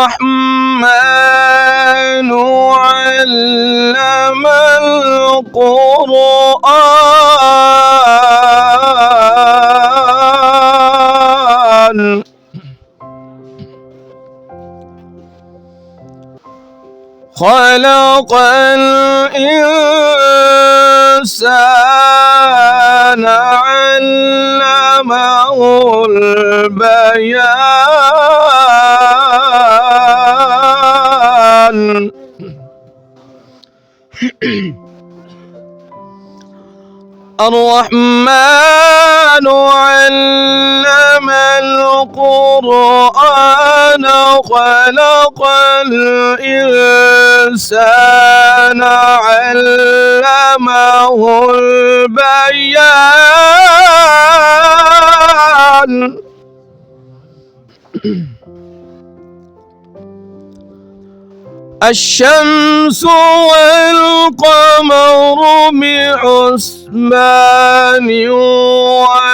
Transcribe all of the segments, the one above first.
الرحمن علم القرآن خلق الإنسان علمه البيان الرحمن علم القرآن خلق الإنسان علمه البيان الشمس والقمر بحسبان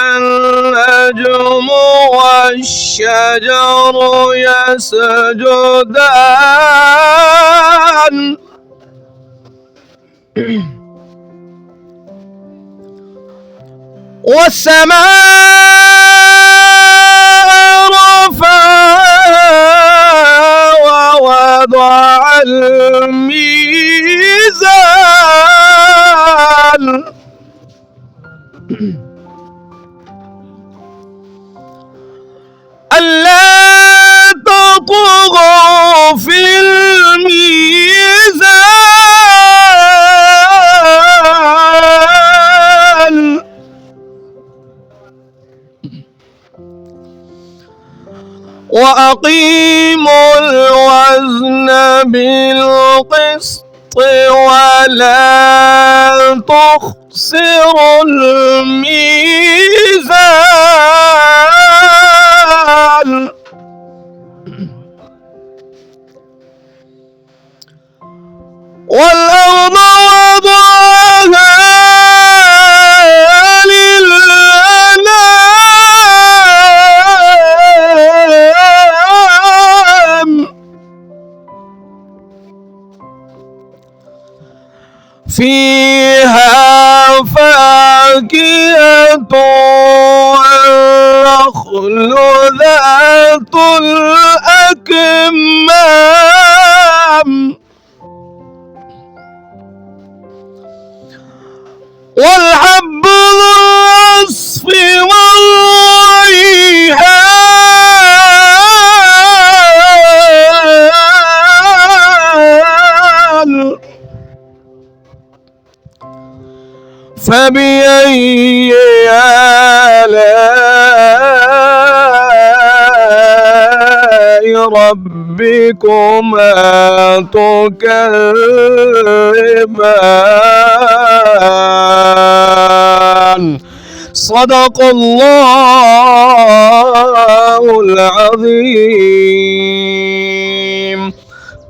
والنجم والشجر يسجدان والسماء رفعها ووضع الميزان ألا تطغوا في الميزان وأقيموا الوزن بالقسط ولا تخسروا الميزان والأرض وضعها للأنام فيها فاكهة والنخل ذات الأكمام والحب ذو العصف والريحان فبأي آلاء ربكما تكذبان صدق الله العظيم।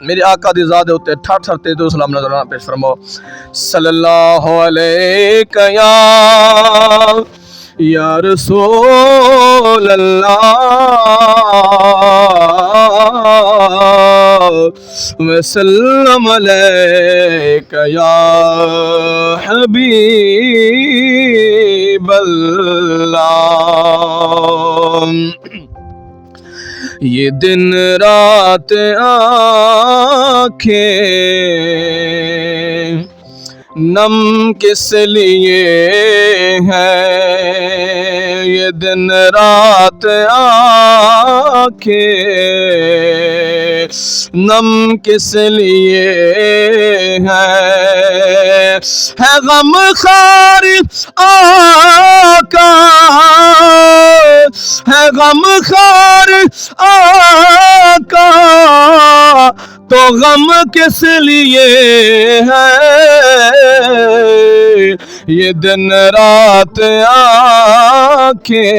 میرے آقا دی ذات دے اوتے ٹھٹ ٹھٹ تے تو سلام نظرانہ پیش فرماؤ صلی اللہ علیہ یا رسول اللہ وسلم علیک یا حبیب اللہ یہ دن رات آنکھیں نم کس لیے ہے یہ دن رات آنکھیں نم کس لیے ہے غم خار آقا ہے غم خار آقا تو غم کس لیے ہے یہ دن رات آنکھیں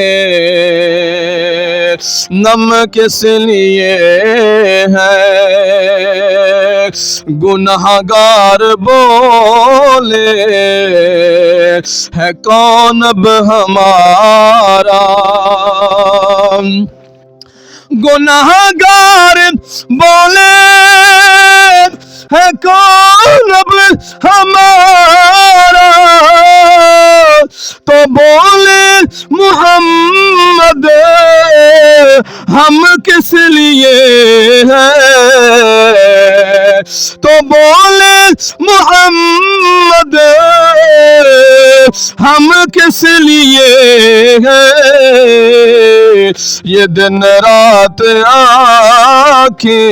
نم کس لیے ہے گنہگار بولے ہے کون اب ہمارا گنہگار بولے ہے کون اب ہمارا تو بولے محمد ہم کس لیے ہیں تو بولے محمد ہم کس لیے ہیں یہ دن رات آنکھیں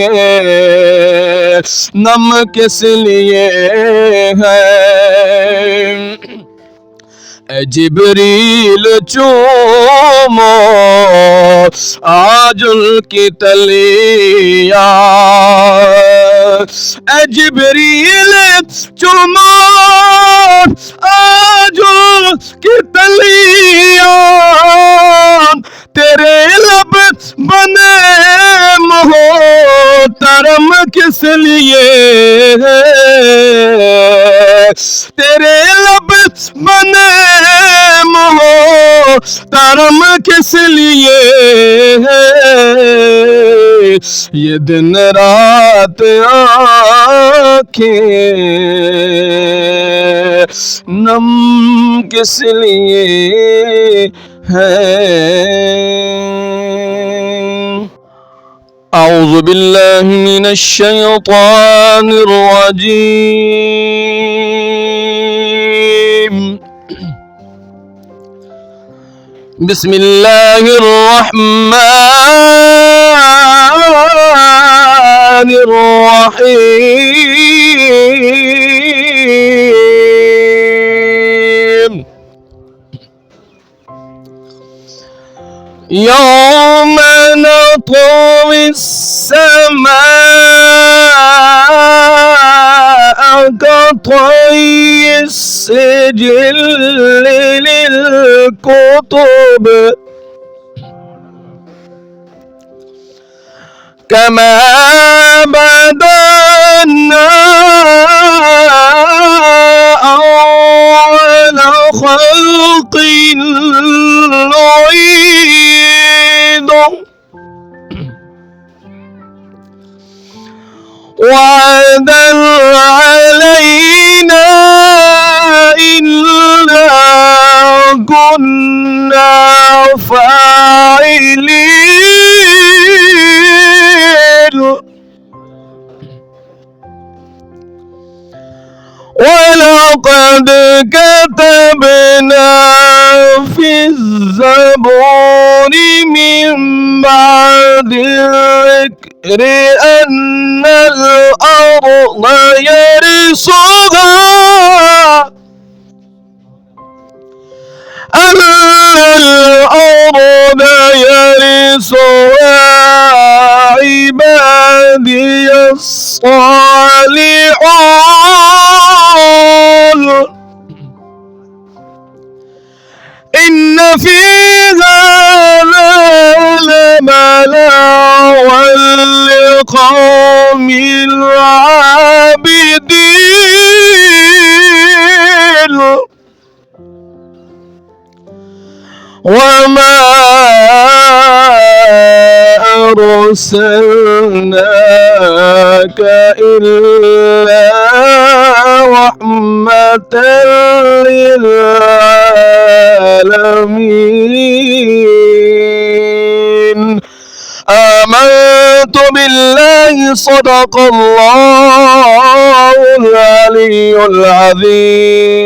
نم کس لیے ہے اے جبریل چومو آج ان کی تلیا اے جبریل چومو آج ان کی تلیا تیرے لب بنے محترم کس لیے ہے تیرے لب بنے محترم کس لیے ہے یہ دن رات آنکھیں نم کس لیے ہے اعوذ باللہ من الشیطان الرجیم بسم اللہ الرحمن الرحیم یوم نطوی السماء كطي السجل للكتب كما بدأنا أول خلق نعيده وعدا علينا إنا كنا فاعلين ولقد كتبنا في الزبور من بعد الذكر أن الأرض يرثها عبادي الصالحون إن في هذا لبلاغا لقوم إمام العابدين وما أرسلناك إلا رحمة للعالمين آمنت بالله صدق الله العلي العظيم.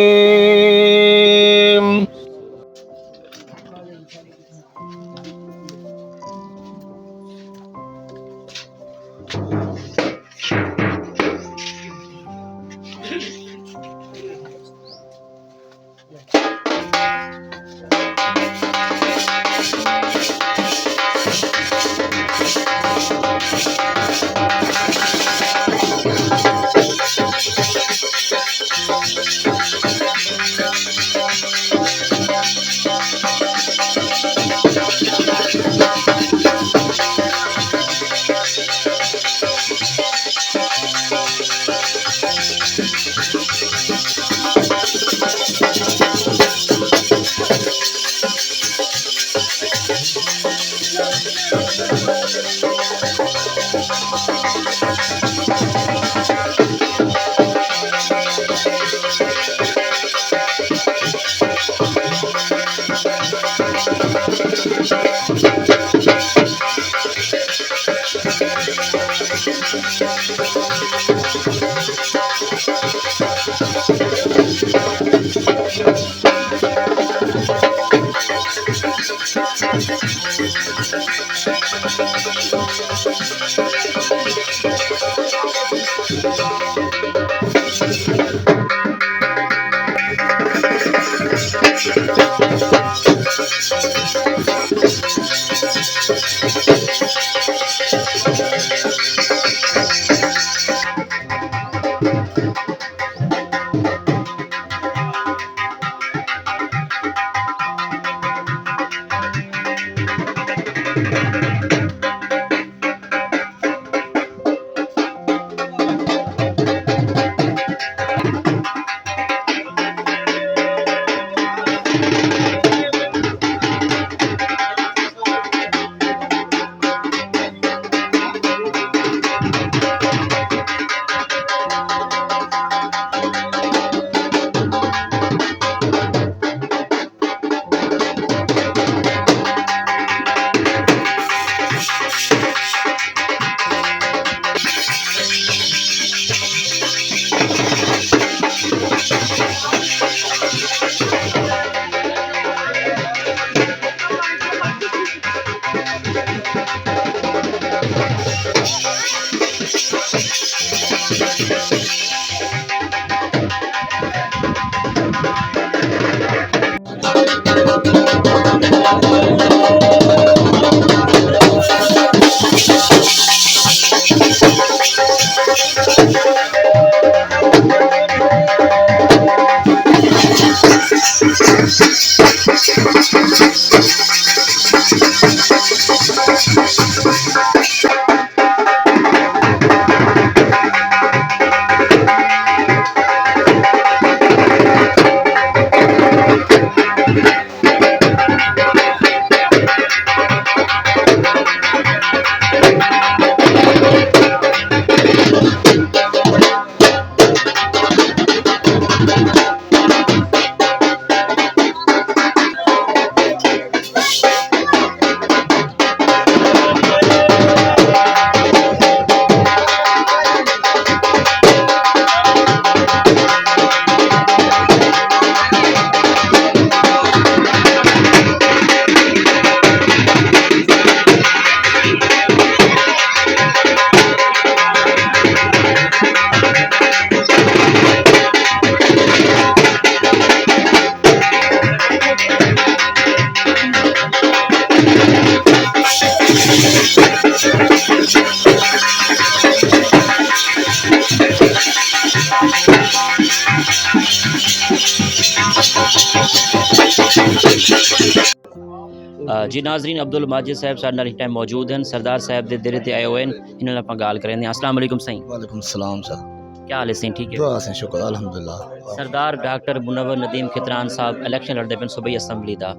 جی ناظرین عبد الماجد صاحب سارے نال ٹائم موجود ہیں سردار صاحب دے دیر تے آئے ہوئے ہیں انہاں نال اپاں گال کریں السلام علیکم سائیں وعلیکم السلام سر کیا حال ہے سائیں ٹھیک ہے دعا سے شکر الحمدللہ سردار ڈاکٹر منور ندیم کھتران صاحب الیکشن لڑتے پن صوبائی اسمبلی دا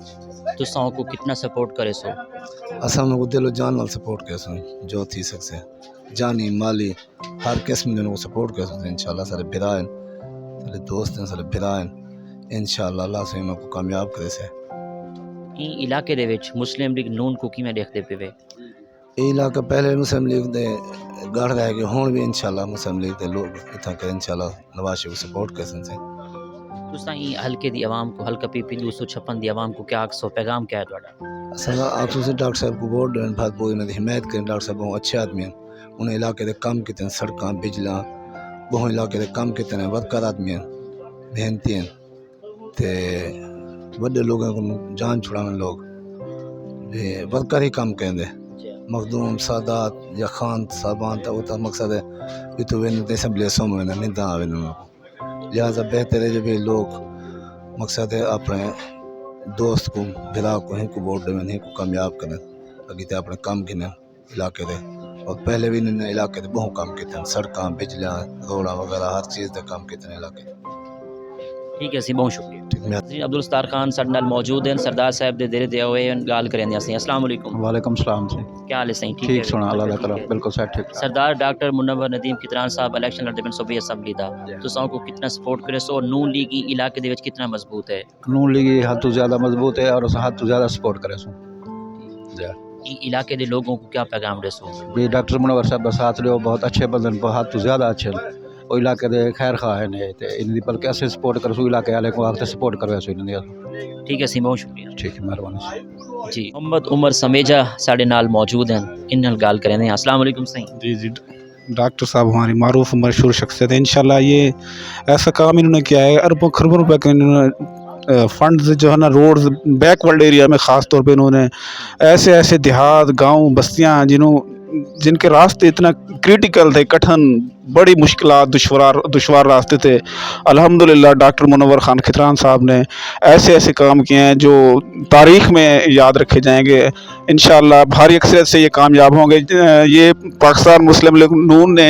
تساں کو کتنا سپورٹ کرے سو اساں کو دل و جان نال سپورٹ کر سن جو تھی سکے جانی مالی ہر قسم دے کو سپورٹ کر سکتے انشاءاللہ سارے بھرائیں سارے دوست ہیں سارے بھرائیں انشاءاللہ اللہ سے ان کو کامیاب کرے سے این علاقے دے وچ مسلم لیگ نون کو کیویں دیکھتے پے وے یہ علاقہ پہلے مسلم لیگ دے گڑھ رہ گئے ہون بھی انشاءاللہ مسلم لیگ دے لوگ اتنا کر انشاءاللہ نواز شریف کو سپورٹ کر سن سے تساں این حلقے دی عوام کو حلقہ پی پی 256 دی عوام کو کیا آکسو پیغام کیا ہے تہاڈا اساں آخر سے ڈاکٹر صاحب کو ووٹ دین بہت پوری نے حمایت کریں ڈاکٹر صاحب بہت اچھے آدمی ہیں انہیں علاقے دے کام کیتے ہیں سڑکاں بجلیاں بہت علاقے دے کام کیتے ہیں ورکر آدمی ہیں محنتی ہیں تے بڑے لوگوں کو جان چھڑانے لوگ ورکر ہی کام کریں دے مخدوم سادات یا خان صاحبان تا وہ تا مقصد ہے یہ تو وہ نہیں اسمبلی سوم میں نہیں آوے لہٰذا بہتر ہے جو بھی لوگ مقصد ہے اپنے دوست کو بھرا کو ہن کو ووٹ دیں ہن کو کامیاب کریں اگی تے اپنے کام گنے علاقے دے اور پہلے بھی انہوں نے علاقے دے بہت کام کیتے ہیں سڑکاں بجلیاں روڑاں وغیرہ ہر چیز دے کام کیتے ہیں علاقے دے ٹھیک ہے سی بہت شکریہ ٹھیک ہے حضرت عبدالستار خان سارے نال موجود ہیں سردار صاحب دے دیر تے ہوئے ہیں گال کریں اسی السلام علیکم وعلیکم السلام جی کیا حال ہے سائیں ٹھیک ٹھیک ہے سنا اللہ ٹھیک تعالیٰ ہے۔ بالکل صحیح ٹھیک سردار ڈاکٹر منور ندیم کھتران صاحب الیکشن لڑتے پن صوبائی اسمبلی دا تساں کو کتنا سپورٹ کرے سو اور نون لیگ ای علاقے دے وچ کتنا مضبوط ہے نون لیگ حد تو زیادہ مضبوط ہے اور اس حد تو زیادہ سپورٹ کرے سو ای علاقے دے لوگوں کو کیا پیغام دے سو بھی ڈاکٹر منور صاحب کا ساتھ لیو بہت اچھے بندن بہت تو زیادہ اچھے وہ علاقے دے خیر خواہ ہیں تے ان دی بلکہ اسے سپورٹ کر سو علاقے والے کو آپ سپورٹ کروے سو ان دی ٹھیک ہے سی بہت شکریہ ٹھیک ہے مہربانی جی محمد عمر سمیجا ساڈے نال موجود ہیں ان نال گال کریں السلام علیکم سائیں جی جی ڈاکٹر صاحب ہماری معروف مشہور شخصیت ہے انشاءاللہ یہ ایسا کام انہوں نے کیا ہے اربوں خربوں روپے کا انہوں نے فنڈز جو ہے نا روڈز بیک ورلڈ ایریا میں خاص طور پہ انہوں نے ایسے دیہات گاؤں بستیاں جن کے راستے اتنا کریٹیکل تھے کٹھن بڑی مشکلات دشوار راستے تھے الحمدللہ ڈاکٹر منور خان کھتران صاحب نے ایسے کام کیے ہیں جو تاریخ میں یاد رکھے جائیں گے انشاءاللہ بھاری اکثریت سے یہ کامیاب ہوں گے یہ پاکستان مسلم لیگ نون نے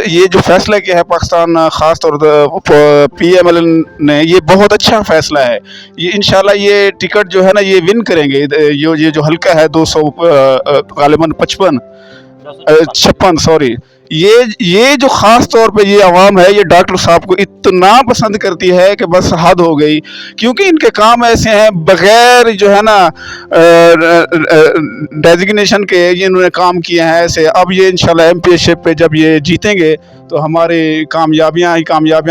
یہ جو فیصلہ کیا ہے پاکستان خاص طور پر پی ایم ایل نے یہ بہت اچھا فیصلہ ہے یہ انشاءاللہ یہ ٹکٹ جو ہے نا یہ ون کریں گے یہ جو حلقہ ہے 200 غالباً 56 سوری یہ جو خاص طور پہ یہ عوام ہے یہ ڈاکٹر صاحب کو اتنا پسند کرتی ہے کہ بس حد ہو گئی کیونکہ ان کے کام ایسے ہیں بغیر جو ہے نا ڈیزگنیشن کے یہ انہوں نے کام کیے ہیں ایسے اب یہ انشاءاللہ ایم پی شپ پہ جب یہ جیتیں گے تو ہماری کامیابیاں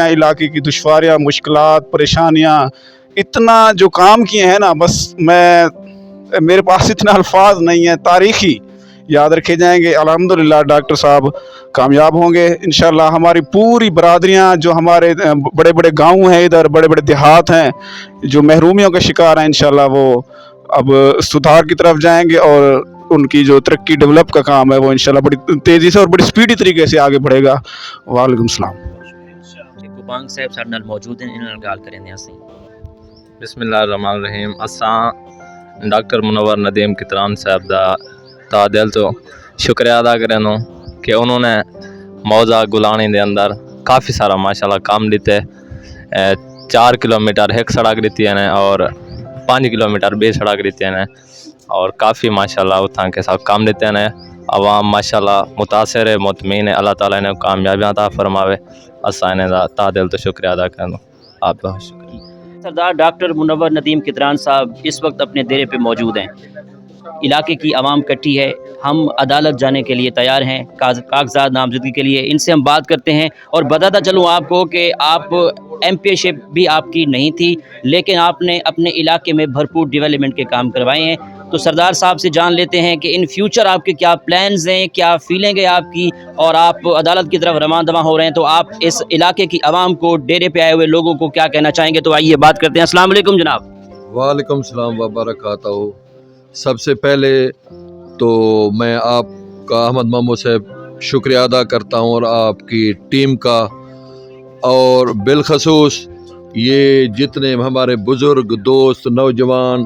علاقے کی دشواریاں مشکلات پریشانیاں اتنا جو کام کیے ہیں نا بس میرے پاس اتنا الفاظ نہیں ہیں تاریخی یاد رکھے جائیں گے الحمدللہ ڈاکٹر صاحب کامیاب ہوں گے انشاءاللہ ہماری پوری برادریاں جو ہمارے بڑے گاؤں ہیں ادھر بڑے دیہات ہیں جو محرومیوں کا شکار ہیں انشاءاللہ وہ اب سدھار کی طرف جائیں گے اور ان کی جو ترقی ڈیولپ کا کام ہے وہ انشاءاللہ بڑی تیزی سے اور بڑی سپیڈی طریقے سے آگے بڑھے گا وعلیکم السلام گوبانگ صاحب سارے نال موجود ہیں ان نال گال کریں اسی بسم اللہ الرحمن الرحیم اساں ڈاکٹر منور ندیم کھتران صاحب دا تا دل تو شکریہ ادا کریں کہ انہوں نے موضع گلانی دے اندر کافی سارا ماشاءاللہ کام دیتے 4 کلومیٹر ایک سڑک دیتی ہے اور 5 کلومیٹر بے سڑک دیتی ہے اور کافی ماشاءاللہ اتھاں کے ساتھ کام دیتے ہیں عوام ماشاءاللہ متاثر ہے مطمئن ہے اللہ تعالیٰ نے کامیابیاں عطا فرماوے اساں نے تا دل تو شکریہ ادا کریں آپ بہت شکریہ سردار ڈاکٹر منور ندیم کھتران صاحب اس وقت اپنے ڈیرے پہ موجود ہیں علاقے کی عوام کٹھی ہے ہم عدالت جانے کے لیے تیار ہیں کاغذات نامزدگی کے لیے ان سے ہم بات کرتے ہیں اور بتاتا چلوں آپ کو کہ آپ ایم پی شپ بھی آپ کی نہیں تھی لیکن آپ نے اپنے علاقے میں بھرپور ڈیولپمنٹ کے کام کروائے ہیں تو سردار صاحب سے جان لیتے ہیں کہ ان فیوچر آپ کے کیا پلانز ہیں کیا فیلنگ ہے آپ کی اور آپ عدالت کی طرف رواں دواں ہو رہے ہیں تو آپ اس علاقے کی عوام کو ڈیرے پہ آئے ہوئے لوگوں کو کیا کہنا چاہیں گے تو آئیے بات کرتے ہیں السلام علیکم جناب وعلیکم السلام وبرکاتہ سب سے پہلے تو میں آپ کا احمد محمود صاحب شکریہ ادا کرتا ہوں اور آپ کی ٹیم کا اور بالخصوص یہ جتنے ہمارے بزرگ دوست نوجوان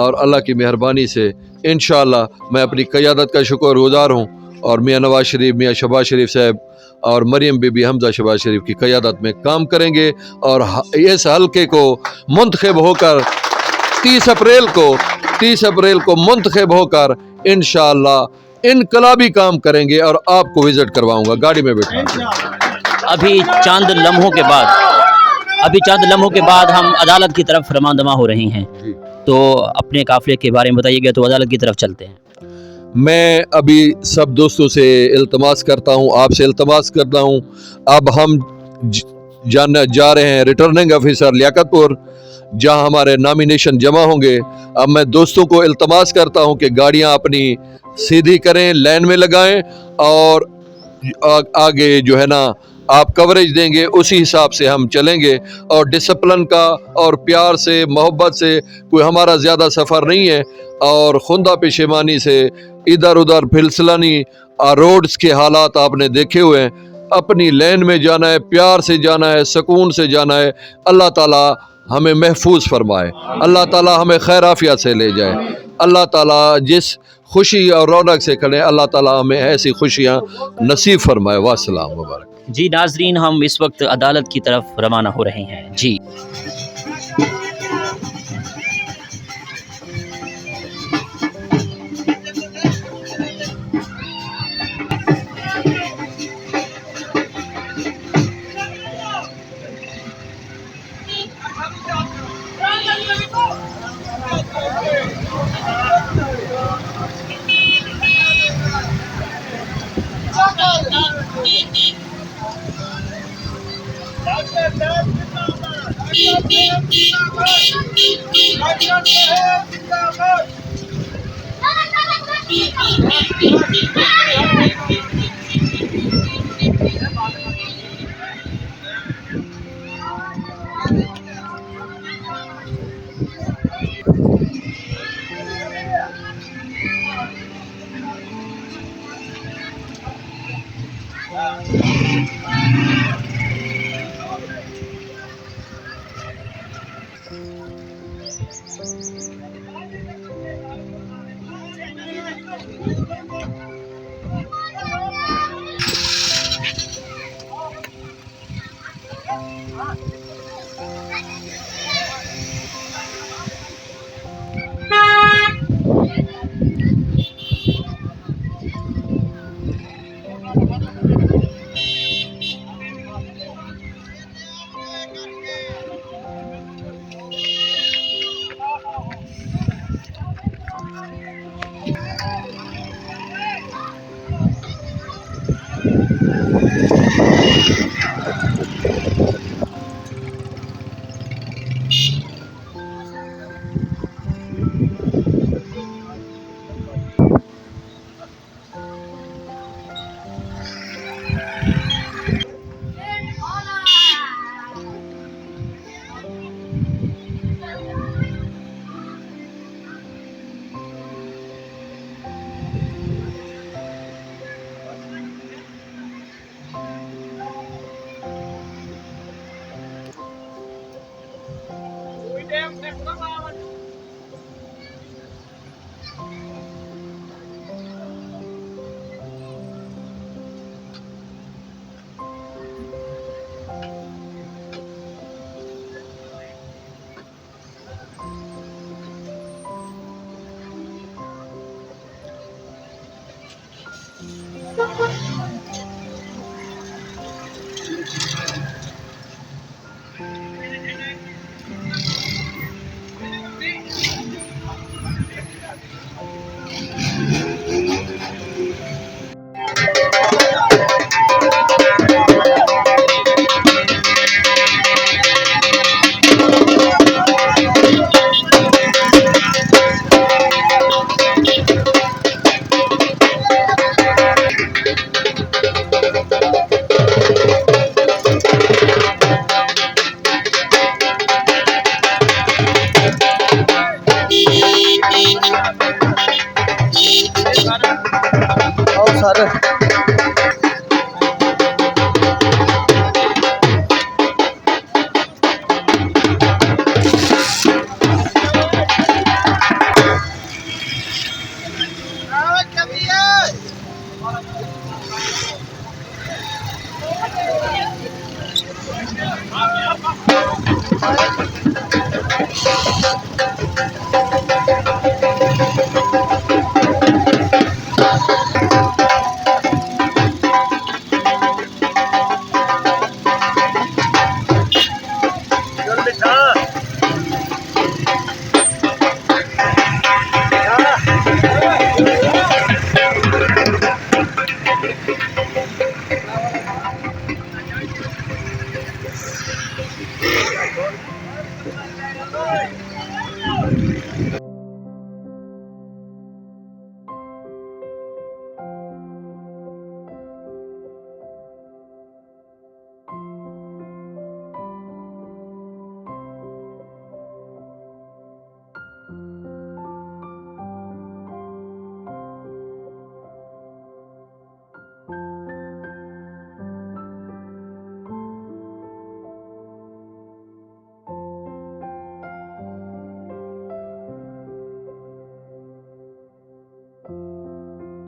اور اللہ کی مہربانی سے انشاءاللہ میں اپنی قیادت کا شکر گزار ہوں، اور میاں نواز شریف، میاں شہباز شریف صاحب اور مریم بی بی حمزہ شہباز شریف کی قیادت میں کام کریں گے، اور اس حلقے کو منتخب ہو کر 30 اپریل کو منتخب ہو کر انشاءاللہ انقلابی کام کریں گے، اور آپ کو وزٹ کرواؤں گا گاڑی میں بیٹھا۔ ابھی چند لمحوں کے بعد ہم عدالت کی طرف رواں ہو رہے ہیں، تو اپنے قافلے کے بارے میں بتائیے گا، تو عدالت کی طرف چلتے ہیں۔ میں ابھی سب دوستوں سے التماس کرتا ہوں، آپ سے التماس کرتا ہوں، اب ہم جا رہے ہیں ریٹرننگ آفیسر لیاقت پور، جہاں ہمارے نامینیشن جمع ہوں گے۔ اب میں دوستوں کو التماس کرتا ہوں کہ گاڑیاں اپنی سیدھی کریں، لین میں لگائیں، اور آگے جو ہے نا آپ کوریج دیں گے، اسی حساب سے ہم چلیں گے، اور ڈسپلن کا اور پیار سے، محبت سے، کوئی ہمارا زیادہ سفر نہیں ہے، اور خندہ پشیمانی سے ادھر ادھر پھلسلانی روڈز کے حالات آپ نے دیکھے ہوئے ہیں۔ اپنی لین میں جانا ہے، پیار سے جانا ہے، سکون سے جانا ہے۔ اللہ تعالیٰ ہمیں محفوظ فرمائے، اللہ تعالیٰ ہمیں خیر عافیت سے لے جائے، اللہ تعالیٰ جس خوشی اور رونق سے کھڑے، اللہ تعالیٰ ہمیں ایسی خوشیاں نصیب فرمائے۔ والسلام مبارک۔ جی ناظرین، ہم اس وقت عدالت کی طرف روانہ ہو رہے ہیں۔ جی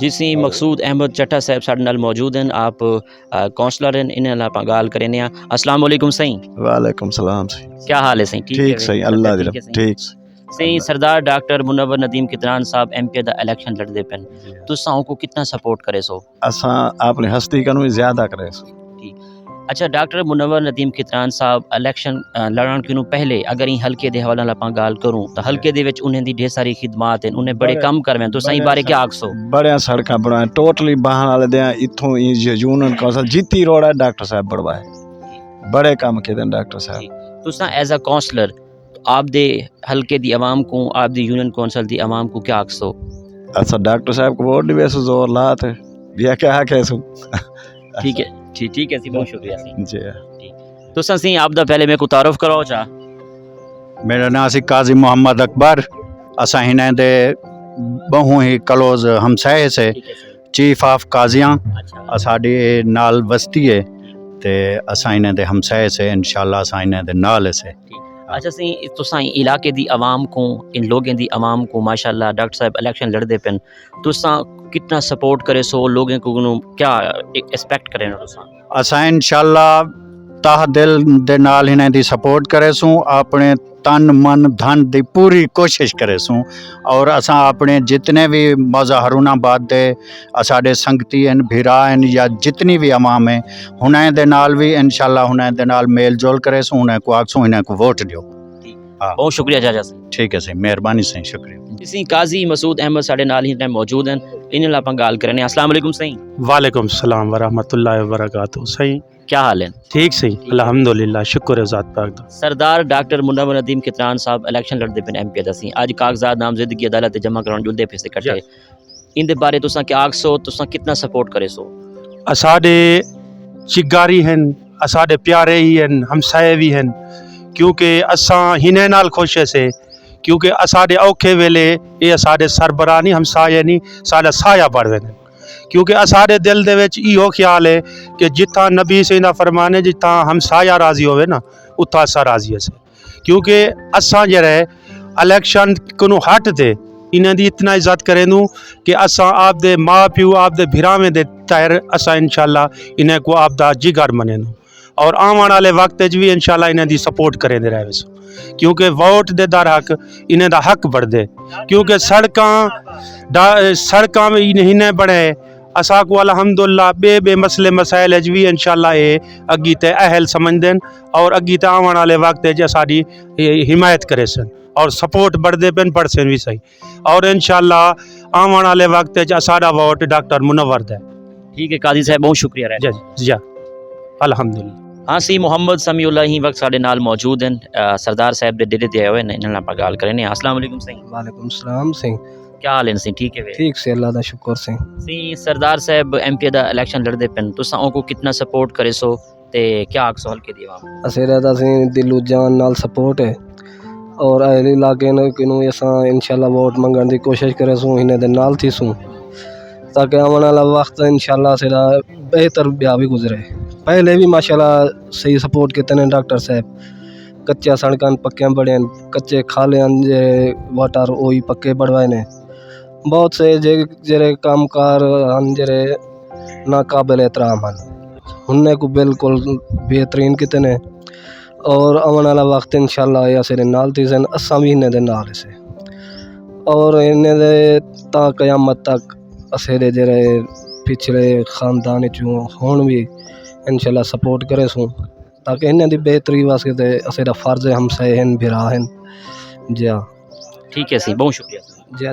جی سی مقصود احمد چٹھا صاحب ساڈے نال موجود ہیں. آپ کونسلر ہیں, انہاں نال آپاں گال کرنے ہیں. السلام علیکم سائیں, وعلیکم السلام سی کیا حال ہے سائیں؟ ٹھیک صحیح اللہ دی رحمت ٹھیک سائیں سردار ڈاکٹر منور ندیم کتران صاحب ایم پی دا الیکشن لڑدے پن, تساں ان کو کتنا سپورٹ کرے سو؟ اساں اپنی ہستی کنوں بھی زیادہ کرے سو. اچھا ڈاکٹر منور ندیم کتران صاحب الیکشن لڑن کنوں پہلے اگر ہی حلقے دے حوالے نال آپاں گال کروں تو حلقے دے وچ انہیں دی ڈھیر ساری خدمات ہیں, انہیں بڑے کم کرویں, تو سائیں بارے کیا آکھسو؟ بڑے سڑکاں بڑھائیں ٹوٹلی باہن والے دیاں اتھوں یونین کونسل جیتی روڈ ہے ڈاکٹر صاحب بڑوائے بڑے کام کیتے ہیں ڈاکٹر صاحب. تساں ایز اے کونسلر آپ دے حلقے دی عوام کو, آپ دی یونین کونسل دی عوام کو کیا آکھسو؟ اساں ڈاکٹر صاحب کو ووٹ دیوے سو زور لات ہے یہ کیا کہہ سوں. ٹھیک ہے ٹھیک ہے سی, بہت شکریہ سی. جی تساں سی آپ دا پہلے میں کو تعارف کرو چاہ. میرا نام سی قاضی محمد اکبر. اساں ہنے دے بہوں ہی کلوز ہمسائے سے چیف آف قاضیاں ساڈی نال بستی ہے تے اساں ہنے دے ہمسائے سے انشاءاللہ اساں ہنے دے نال سے. اچھا سی تساں علاقے دی عوام کو, ان لوگوں دی عوام کو ماشاءاللہ ڈاکٹر صاحب الیکشن لڑدے پن, تساں کتنا سپورٹ کرے سو لوگوں کو, کیا ایکسپیکٹ کرے نو تساں؟ اساں انشاءاللہ تاہ دل دے نال ہنے دی سپورٹ کرے سوں, اپنے تن من دھن دی پوری کوشش کرے سوں, اور اساں اپنے جتنے بھی مظاہرون آباد دے ساڈے سنگتی ہیں بھرا ہیں یا جتنی بھی عوام ہیں ہنے دے نال بھی انشاءاللہ ہنے دے نال میل جول کرے سوں, ہنے کو آکسوں ہنے کو ووٹ دیو. بہت شکریہ جاجا سی. ٹھیک ہے سی, مہربانی سی, شکریہ. اسی قاضی مسعود احمد ساڈے نال ہی موجود ہیں, انہاں نال آپاں گال کرنے. السلام علیکم سائیں. وعلیکم السلام ورحمۃ اللہ وبرکاتہ. صحیح کیا حال ہے؟ ٹھیک صحیح الحمدللہ, شکر ہے ذات پاک دا. سردار ڈاکٹر منور ندیم کتران صاحب الیکشن لڑدے پن ایم پی دا سی, اج کاغذات نامزدگی عدالت جمع کران جلدے پیسے کٹے, ان دے بارے تساں کیا آکھسو, تساں کتنا سپورٹ کرے سو؟ اساڈے چگاری ہیں, اساڈے پیارے ہی ہیں, ہمسائے بھی ہیں, کیونکہ اساں ہنے نال خوش سے, کیونکہ اساڈے اوکھے ویلے یہ اساڈے سربراہ نہیں ہمسائے نہیں ساڈا سایہ بڑھ وے, کیونکہ اساڈے دل دے وچ ایہو خیال ہے کہ جتھاں نبی سے دا فرمان ہے جتھاں ہمسایہ راضی ہوئے نا اتھا اساں راضی ہے سے, کیونکہ اساں جڑے الیکشن کنوں ہٹ دے انہاں دی اتنا عزت کریں دوں کہ اساں آپ دے ماں پیو آپ دے بھراویں دے تیر اساں انشاءاللہ انہیں کو آپ دا جگر منے دوں, اور آون والے وقت بھی انشاءاللہ انہیں دی سپورٹ کریں دے رہے سو, کیونکہ ووٹ دے در حق انہیں دا حق بڑھ دے, کیونکہ سڑکاں میں انہیں بڑھے اساں کو الحمدللہ بے مسئلے مسائل بھی انشاءاللہ اے اگی تے اہل سمجھ دیں, اور اگی تے آون والے وقت ساڈی حمایت کرے سن اور سپورٹ بڑھ دے پن پڑھ سن بھی صحیح, اور انشاءاللہ آون والے وقت ساڈا ووٹ ڈاکٹر منور دے. ٹھیک ہے قاضی صاحب, بہت شکریہ رہے. جی الحمدللہ. ہاں سی محمد سمیع اللہ ہی وقت ساڈے نال موجود ہیں, سردار صاحب دے ڈیرے تے آئے ہوئے ہیں, انہاں نال آپاں گال کرنے. السلام علیکم سائیں. وعلیکم السلام سنگھ. کیا حال ہے سی؟ ٹھیک ہے ٹھیک سے اللہ دا شکر سنگھ. سی سردار صاحب ایم پی دا الیکشن لڑدے پن, تساں ان کو کتنا سپورٹ کرے سو تے کیا آکھسو حلقے دی عوام؟ اسے رہتا سی دلو جان نال سپورٹ ہے, اور اہل علاقے کنوں اساں انشاءاللہ ووٹ منگن دی کوشش کرے سوں, ہنے دے نال تھی سوں, تاکہ آون والا وقت انشاءاللہ سیدا بہتر بیا بھی گزرے. پہلے بھی ماشاءاللہ صحیح سپورٹ کیتے ہیں ڈاکٹر صاحب, کچے سڑکاں پکیاں بڑے ہیں, کچے کھالے جے واٹر وہی پکے بڑھوائے نے, بہت سے جڑے کام کار ہیں جڑے ناقابل احترام ہیں انہیں کو بالکل بہترین کیتے نے, اور آون والا وقت انشاءاللہ یہ اسے نال تھی سن, اساں بھی انہیں دے نال سے, اور انہیں دے تا قیامت تک اسے دے جڑے پچھلے خاندان چوں ہون بھی انشاءاللہ سپورٹ کرے سوں, تاکہ انہیں دی بہتری واسطے اسے دا فرض ہمسائے ہیں بھرا ہیں. جی ہاں ٹھیک ہے سی, بہت شکریہ.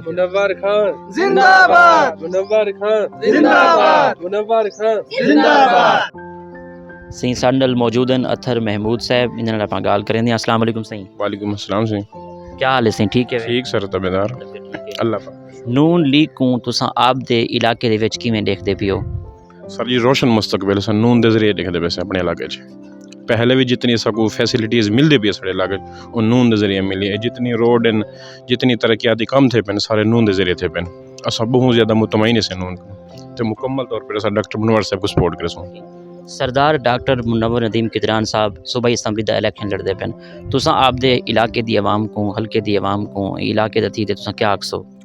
منور خان زندہ باد, منور خان زندہ باد, منور خان زندہ باد. سائیں ساڈے نال موجود ہیں اطہر محمود صاحب, انہاں نال آپاں گال کرنے. السلام علیکم سائیں. وعلیکم السلام سائیں. کیا حال ہے سائیں؟ ٹھیک ہے ٹھیک سر, تبیدار اللہ پاک. نون لیگ کو تساں آپ دے علاقے دے وچ کیویں دیکھدے پیو؟ سر جی روشن مستقبل سن نون دے ذریعے دیکھتے پے اپنے علاقے چ. پہلے بھی جتنی سکو فیسلٹیز ملتے پی سارے علاقے وہ نون دے ذریعے ملی ہے, جتنی روڈ ہیں جتنی ترقیاتی کام تھے پن سارے نون دے ذریعے تھے پن. اصل بہت زیادہ مطمئن سے نون تو مکمل طور پر ڈاکٹر منور صاحب کو سپورٹ کرے سوں. سردار ڈاکٹر منور ندیم کتران صاحب صوبائی اسمبلی دا الیکشن لڑدے پن, تساں آپ دے علاقے دی عوام کو, حلقے دی عوام کو, علاقے دا تھی تے تساں کیا آکھسو؟